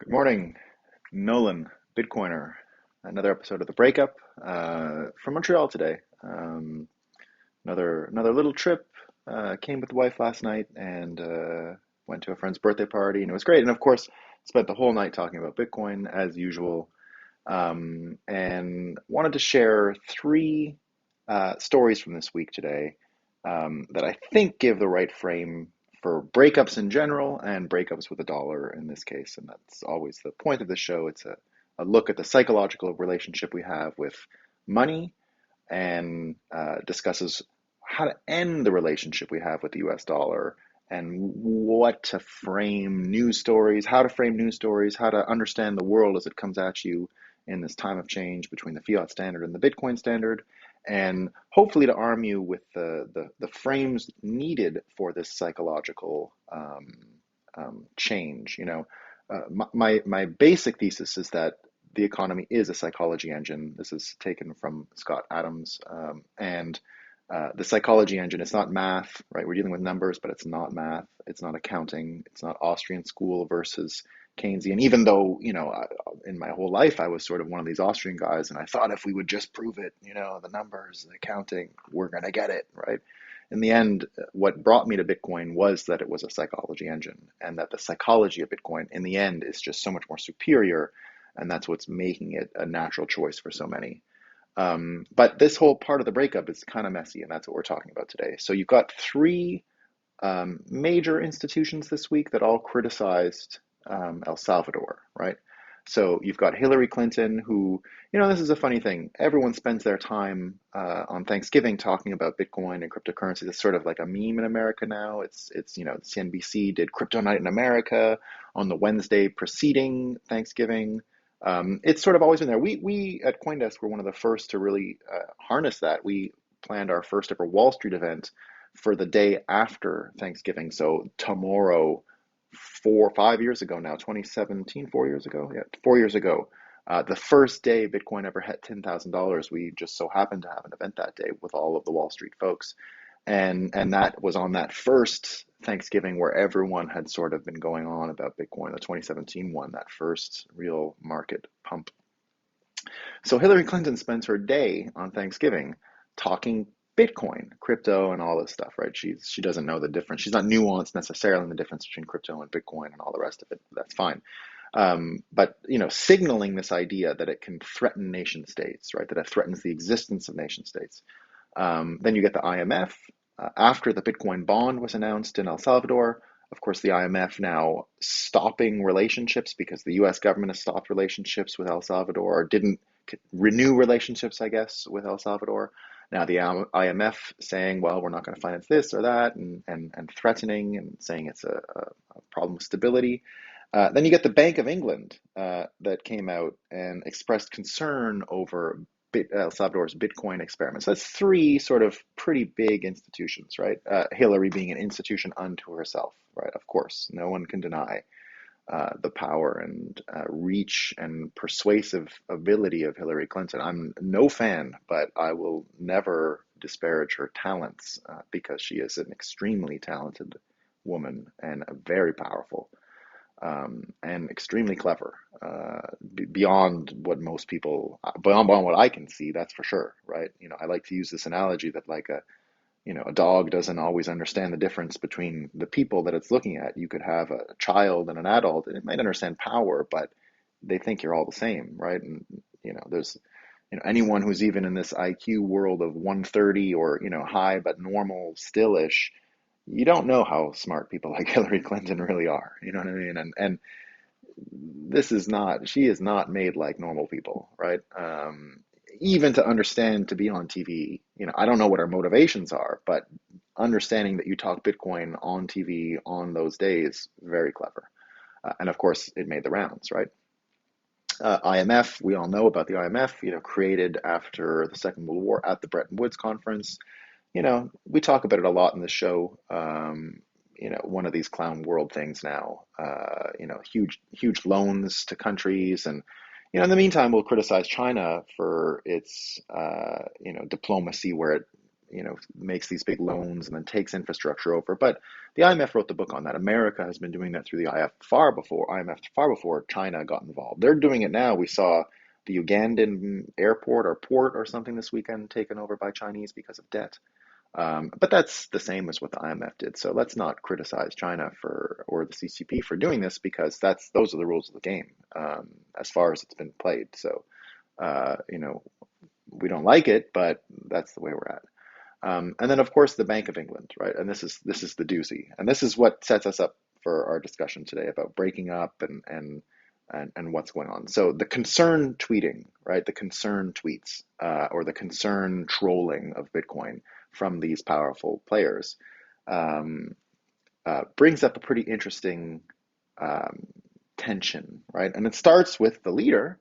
Good morning, Nolan, Bitcoiner. Another episode of The Breakup from Montreal today. Another little trip. Came with the wife last night and went to a friend's birthday party, and it was great. And of course, spent the whole night talking about Bitcoin as usual. And wanted to share three stories from this week today that I think give the right frame for breakups in general and breakups with a dollar in this case. And that's always the point of the show. It's a look at the psychological relationship we have with money and discusses how to end the relationship we have with the US dollar and what to frame news stories, how to frame news stories, how to understand the world as it comes at you in this time of change between the fiat standard and the Bitcoin standard, and hopefully to arm you with the frames needed for this psychological change. My basic thesis is that the economy is a psychology engine. This is taken from Scott Adams, and the psychology engine. It's not math, right? We're dealing with numbers, but it's not math. It's not accounting. It's not Austrian school versus Keynesian. Even though, in my whole life, I was sort of one of these Austrian guys, and I thought if we would just prove it, the numbers, the accounting, we're going to get it, right? In the end, what brought me to Bitcoin was that it was a psychology engine, and that the psychology of Bitcoin, in the end, is just so much more superior, and that's what's making it a natural choice for so many. But this whole part of the breakup is kind of messy, and that's what we're talking about today. So you've got three major institutions this week that all criticized El Salvador, right? So you've got Hillary Clinton, who, this is a funny thing. Everyone spends their time on Thanksgiving talking about Bitcoin and cryptocurrencies. It's sort of like a meme in America now. CNBC did Crypto Night in America on the Wednesday preceding Thanksgiving. It's sort of always been there. We at CoinDesk were one of the first to really harness that. We planned our first ever Wall Street event for the day after Thanksgiving. So tomorrow, 5 years ago now, 2017, 4 years ago, yeah, 4 years ago, the first day Bitcoin ever hit $10,000. We just so happened to have an event that day with all of the Wall Street folks. And that was on that first Thanksgiving where everyone had sort of been going on about Bitcoin, the 2017 one, that first real market pump. So Hillary Clinton spends her day on Thanksgiving talking Bitcoin, crypto, and all this stuff, right? She doesn't know the difference. She's not nuanced necessarily in the difference between crypto and Bitcoin and all the rest of it. That's fine. But signaling this idea that it can threaten nation states, right? That it threatens the existence of nation states. Then you get the IMF. After the Bitcoin bond was announced in El Salvador, of course, the IMF now stopping relationships because the US government has stopped relationships with El Salvador, or didn't renew relationships, I guess, with El Salvador. Now the IMF saying, well, we're not going to finance this or that, and threatening and saying it's a problem with stability. Then you get the Bank of England that came out and expressed concern over El Salvador's Bitcoin experiment. So that's three sort of pretty big institutions, right? Hillary being an institution unto herself, right? Of course, no one can deny the power and reach and persuasive ability of Hillary Clinton. I'm no fan, but I will never disparage her talents because she is an extremely talented woman and very powerful and extremely clever, beyond what most people, beyond what I can see, that's for sure, right? I like to use this analogy that like a dog doesn't always understand the difference between the people that it's looking at. You could have a child and an adult, and it might understand power, but they think you're all the same, right? And there's anyone who's even in this IQ world of 130 or high but normal still-ish, you don't know how smart people like Hillary Clinton really are. You know what I mean? And she is not made like normal people, right? Even to understand to be on TV, I don't know what her motivations are, but understanding that you talk Bitcoin on TV on those days, very clever. And of course, it made the rounds, right? IMF, we all know about the IMF, created after the Second World War at the Bretton Woods Conference. We talk about it a lot in the show. One of these clown world things now. Huge loans to countries, and in the meantime, we'll criticize China for its diplomacy, where it makes these big loans and then takes infrastructure over. But the IMF wrote the book on that. America has been doing that through the IMF far before China got involved. They're doing it now. We saw the Ugandan airport or port or something this weekend taken over by Chinese because of debt. But that's the same as what the IMF did. So let's not criticize China or the CCP for doing this, because those are the rules of the game, as far as it's been played. So uh, you know, we don't like it, but that's the way we're at. And then of course the Bank of England, right? And this is the doozy, and this is what sets us up for our discussion today about breaking up and what's going on. So the concern tweeting, right? The concern tweets, or the concern trolling of Bitcoin from these powerful players, um, brings up a pretty interesting um, tension, right? And it starts with the leader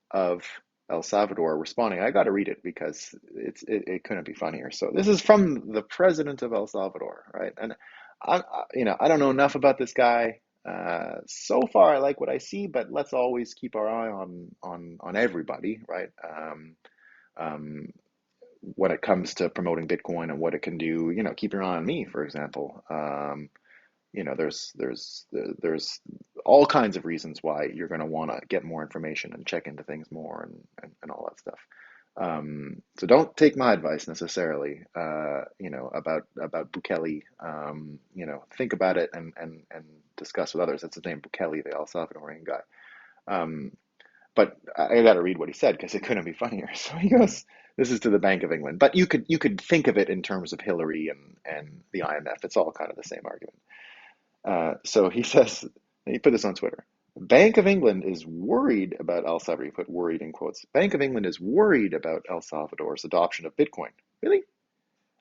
of El Salvador responding. I got to read it because it couldn't be funnier. So this is from the president of El Salvador, right? And I don't know enough about this guy. So far, I like what I see, but let's always keep our eye on everybody, right? Um, when it comes to promoting Bitcoin and what it can do, keep your eye on me, for example. There's all kinds of reasons why you're going to want to get more information and check into things more and all that stuff. So don't take my advice necessarily, about Bukele. Think about it and discuss with others. That's his name, Bukele, the El Salvadorian guy. Um, but I got to read what he said because it couldn't be funnier. So he goes, "This is to the Bank of England," but you could think of it in terms of Hillary and the IMF. It's all kind of the same argument. So he says, he put this on Twitter. Bank of England is worried about El Salvador. He put worried in quotes. Bank of England is worried about El Salvador's adoption of Bitcoin. Really?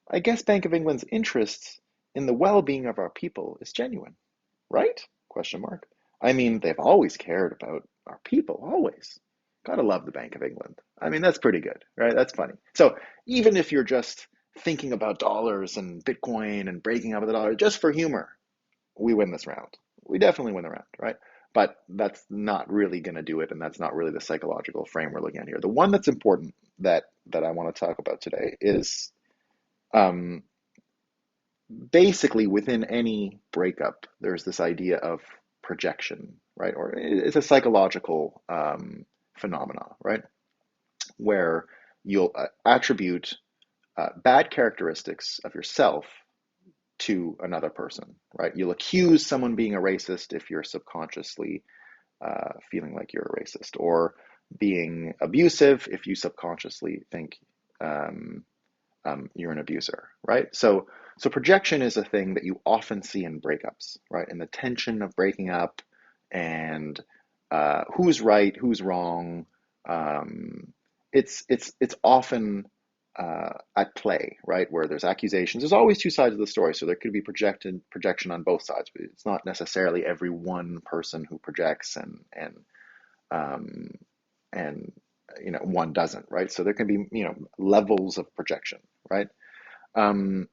I guess Bank of England's interests in the well-being of our people is genuine, right? Question mark. I mean, they've always cared about our people, always. Gotta love the Bank of England. I mean, that's pretty good, right? That's funny. So even if you're just thinking about dollars and Bitcoin and breaking up with the dollar just for humor, we win this round. We definitely win the round, right? But that's not really going to do it, and that's not really the psychological frame we're looking at here. The one that's important that I want to talk about today is, um, basically within any breakup, there's this idea of projection, right? Or it's a psychological phenomena, right? Where you'll attribute bad characteristics of yourself to another person, right? You'll accuse someone being a racist if you're subconsciously feeling like you're a racist, or being abusive if you subconsciously think um, you're an abuser, right? So projection is a thing that you often see in breakups, right? In the tension of breaking up, and who's right, who's wrong. Um, it's often at play, right? Where there's accusations. There's always two sides of the story, so there could be projection on both sides. But it's not necessarily every one person who projects um, and one doesn't, right? So there can be levels of projection, right? Um,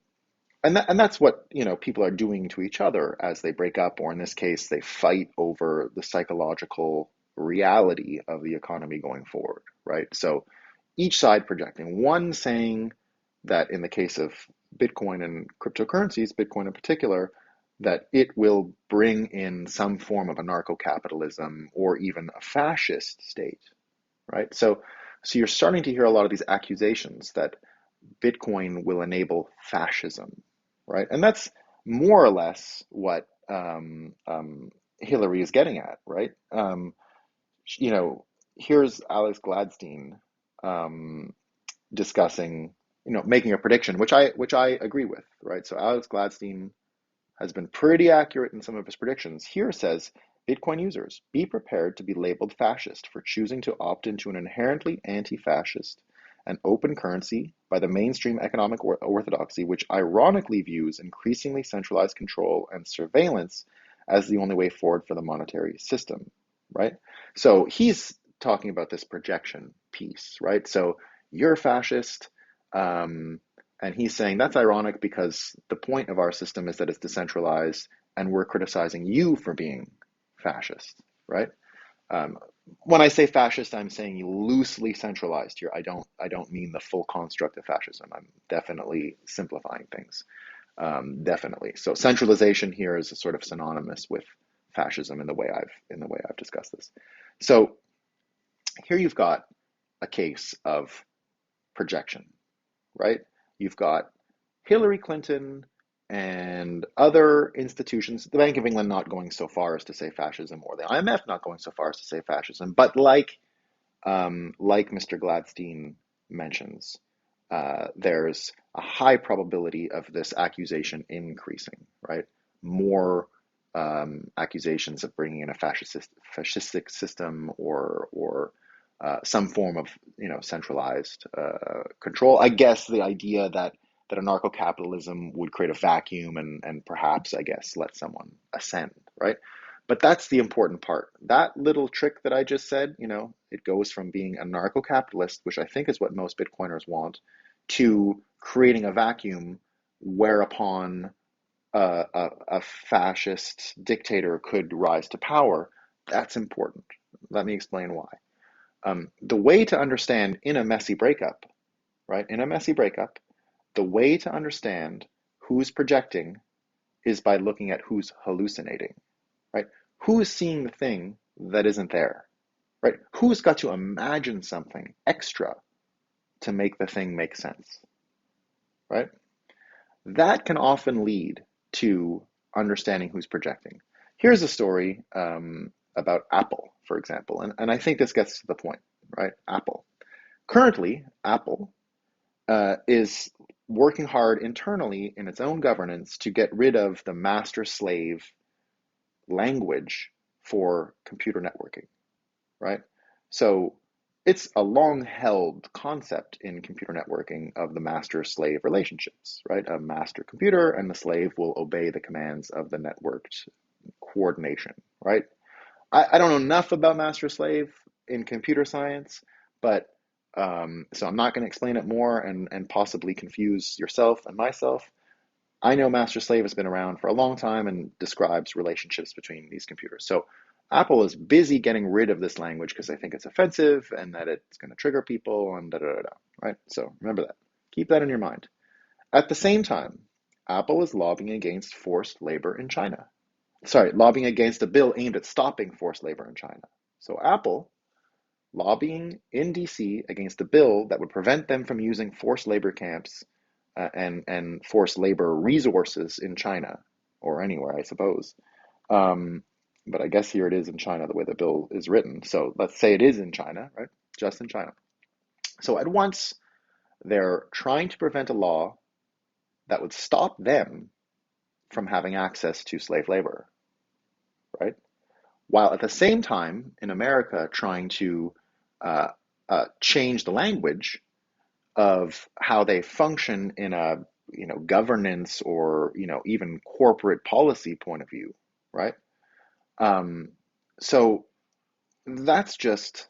and that's what people are doing to each other as they break up, or in this case, they fight over the psychological reality of the economy going forward, right? So each side projecting, one saying that in the case of Bitcoin and cryptocurrencies, Bitcoin in particular, that it will bring in some form of anarcho-capitalism or even a fascist state, right? So you're starting to hear a lot of these accusations that Bitcoin will enable fascism, right? And that's more or less what Hillary is getting at, right? You know, here's Alex Gladstein um, discussing, making a prediction, which I agree with, right? So Alex Gladstein has been pretty accurate in some of his predictions. Here says, Bitcoin users, be prepared to be labeled fascist for choosing to opt into an inherently anti-fascist and open currency by the mainstream economic orthodoxy, which ironically views increasingly centralized control and surveillance as the only way forward for the monetary system, right? So he's talking about this projection piece, right? So you're a fascist, um, and he's saying that's ironic because the point of our system is that it's decentralized, and we're criticizing you for being fascist, right? Um, when I say fascist, I'm saying loosely centralized here. I don't mean the full construct of fascism. I'm definitely simplifying things. Definitely. So centralization here is sort of synonymous with fascism in the way I've discussed this. So here you've got a case of projection, right? You've got Hillary Clinton and other institutions, the Bank of England not going so far as to say fascism, or the IMF not going so far as to say fascism, but like Mr. Gladstein mentions, there's a high probability of this accusation increasing, right? More accusations of bringing in a fascistic system or some form of centralized control. I guess the idea that anarcho-capitalism would create a vacuum and perhaps, I guess, let someone ascend, right? But that's the important part. That little trick that I just said, it goes from being anarcho-capitalist, which I think is what most Bitcoiners want, to creating a vacuum whereupon a fascist dictator could rise to power. That's important. Let me explain why. The way to understand in a messy breakup, right? In a messy breakup, the way to understand who's projecting is by looking at who's hallucinating, right? Who's seeing the thing that isn't there, right? Who's got to imagine something extra to make the thing make sense, right? That can often lead to understanding who's projecting. Here's a story about Apple, for example, and I think this gets to the point, right? Apple. Currently, Apple is working hard internally in its own governance to get rid of the master slave language for computer networking, right? So it's a long held concept in computer networking of the master slave relationships, right? A master computer and the slave will obey the commands of the networked coordination, right? I don't know enough about master slave in computer science, but so I'm not going to explain it more and possibly confuse yourself and myself. I know master slave has been around for a long time and describes relationships between these computers. So Apple is busy getting rid of this language because they think it's offensive and that it's going to trigger people and da da da da. Right? So remember that. Keep that in your mind. At the same time, Apple is lobbying against forced labor in China. Sorry, lobbying against a bill aimed at stopping forced labor in China. So Apple lobbying in DC against a bill that would prevent them from using forced labor camps and forced labor resources in China or anywhere, I suppose. Um, but I guess here it is in China the way the bill is written. So let's say it is in China, right? Just in China. So at once they're trying to prevent a law that would stop them from having access to slave labor, right? While at the same time in America trying to uh, change the language of how they function in a governance or even corporate policy point of view, right? Um, so that's just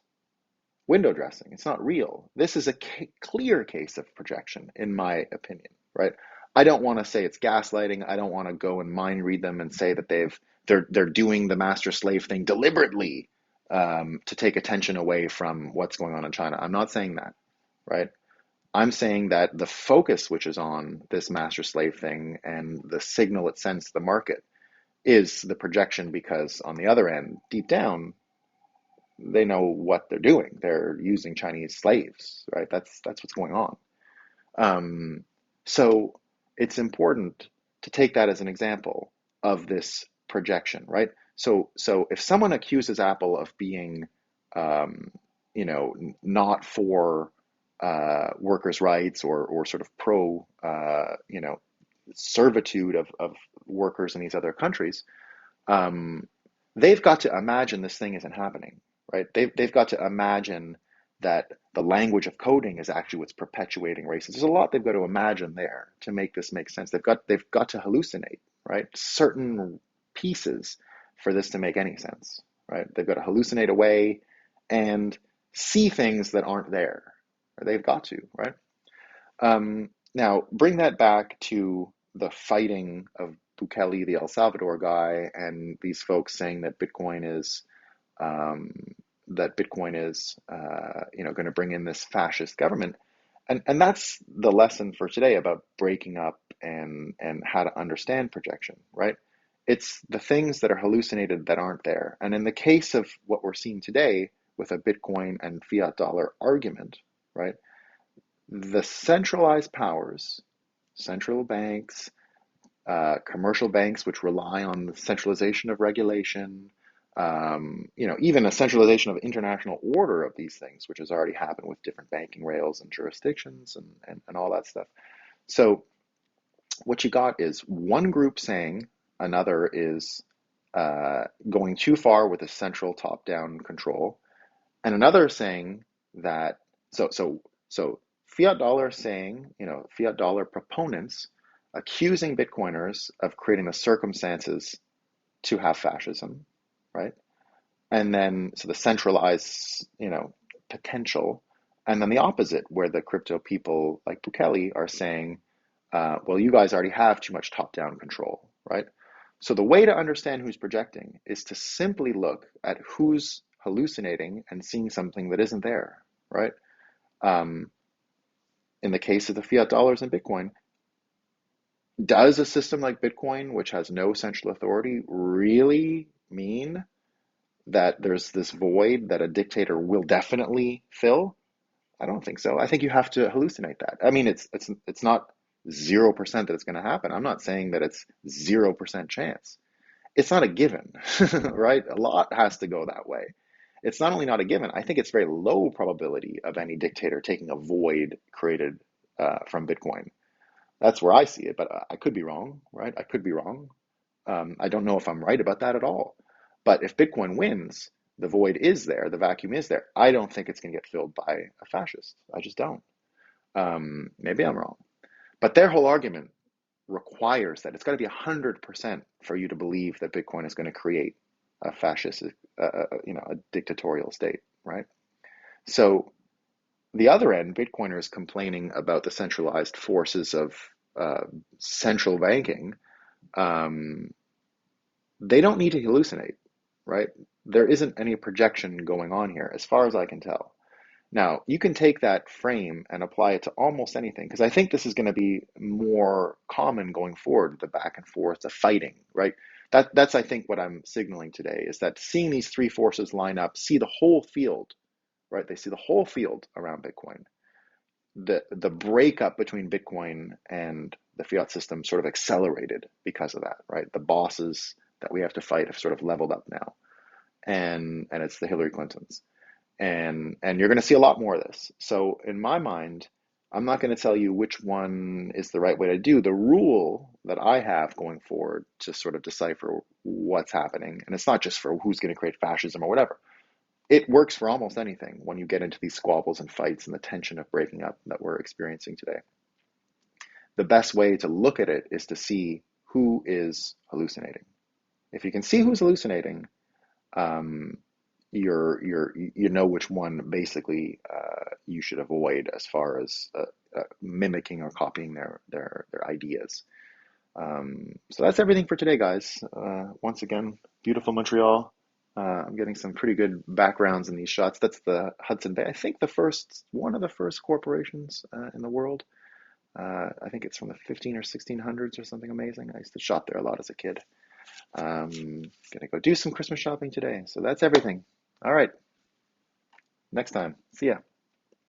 window dressing. It's not real. This is a clear case of projection, in my opinion, right? I don't want to say it's gaslighting. I don't want to go and mind read them and say that they're doing the master slave thing deliberately to take attention away from what's going on in China. I'm not saying that, right? I'm saying that the focus which is on this master slave thing and the signal it sends to the market is the projection because on the other end, deep down, they know what they're doing. They're using Chinese slaves, right? That's what's going on. Um, so it's important to take that as an example of this projection, right? So if someone accuses Apple of being, um, not for workers' rights or sort of pro, servitude of workers in these other countries, um, they've got to imagine this thing isn't happening, right? They've got to imagine that the language of coding is actually what's perpetuating racism. There's a lot they've got to imagine there to make this make sense. They've got to hallucinate, right? Certain pieces for this to make any sense, right? They've got to hallucinate away and see things that aren't there. They've got to, right? Now, bring that back to the fighting of Bukele, the El Salvador guy, and these folks saying that Bitcoin is um, that Bitcoin is, going to bring in this fascist government, and that's the lesson for today about breaking up and how to understand projection, right? It's the things that are hallucinated that aren't there. And in the case of what we're seeing today with a Bitcoin and fiat dollar argument, right? The centralized powers, central banks, commercial banks, which rely on the centralization of regulation, even a centralization of international order of these things, which has already happened with different banking rails and jurisdictions and all that stuff. So what you got is one group saying another is going too far with a central top-down control, and another saying that so fiat dollar saying, fiat dollar proponents accusing Bitcoiners of creating the circumstances to have fascism, right? And then so the centralized, potential, and then the opposite, where the crypto people like Bukele are saying, well, you guys already have too much top-down control, right? So the way to understand who's projecting is to simply look at who's hallucinating and seeing something that isn't there, right? Um, in the case of the fiat dollars and Bitcoin, does a system like Bitcoin, which has no central authority, really mean that there's this void that a dictator will definitely fill? I don't think so. I think you have to hallucinate that. I mean, it's not 0% that it's going to happen. I'm not saying that it's 0% chance. It's not a given, right? A lot has to go that way. It's not only not a given, I think it's very low probability of any dictator taking a void created from Bitcoin. That's where I see it, but I could be wrong, right? I could be wrong. I don't know if I'm right about that at all. But if Bitcoin wins, the void is there, the vacuum is there. I don't think it's going to get filled by a fascist. I just don't. Maybe I'm wrong. But their whole argument requires that it's got to be 100% for you to believe that Bitcoin is going to create a fascist, a dictatorial state, right? So the other end, Bitcoiners complaining about the centralized forces of central banking, um, they don't need to hallucinate, right? There isn't any projection going on here, as far as I can tell. Now, you can take that frame and apply it to almost anything, because I think this is going to be more common going forward, the back and forth, the fighting, right? That's, I think, what I'm signaling today, is that seeing these three forces line up, see the whole field, right? They see the whole field around Bitcoin. The breakup between Bitcoin and the fiat system sort of accelerated because of that, right? The bosses that we have to fight have sort of leveled up now, and it's the Hillary Clintons, and you're going to see a lot more of this. So in my mind, I'm not going to tell you which one is the right way to do. The rule that I have going forward to sort of decipher what's happening, and it's not just for who's going to create fascism or whatever. It works for almost anything when you get into these squabbles and fights and the tension of breaking up that we're experiencing today. The best way to look at it is to see who is hallucinating. If you can see who's hallucinating, um, you know which one basically you should avoid as far as mimicking or copying their ideas. So that's everything for today, guys. Once again, beautiful Montreal. I'm getting some pretty good backgrounds in these shots. That's the Hudson Bay. I think one of the first corporations in the world. I think it's from the 15 or 1600s or something amazing. I used to shop there a lot as a kid. Gonna go do some Christmas shopping today. So that's everything. All right. Next time. See ya.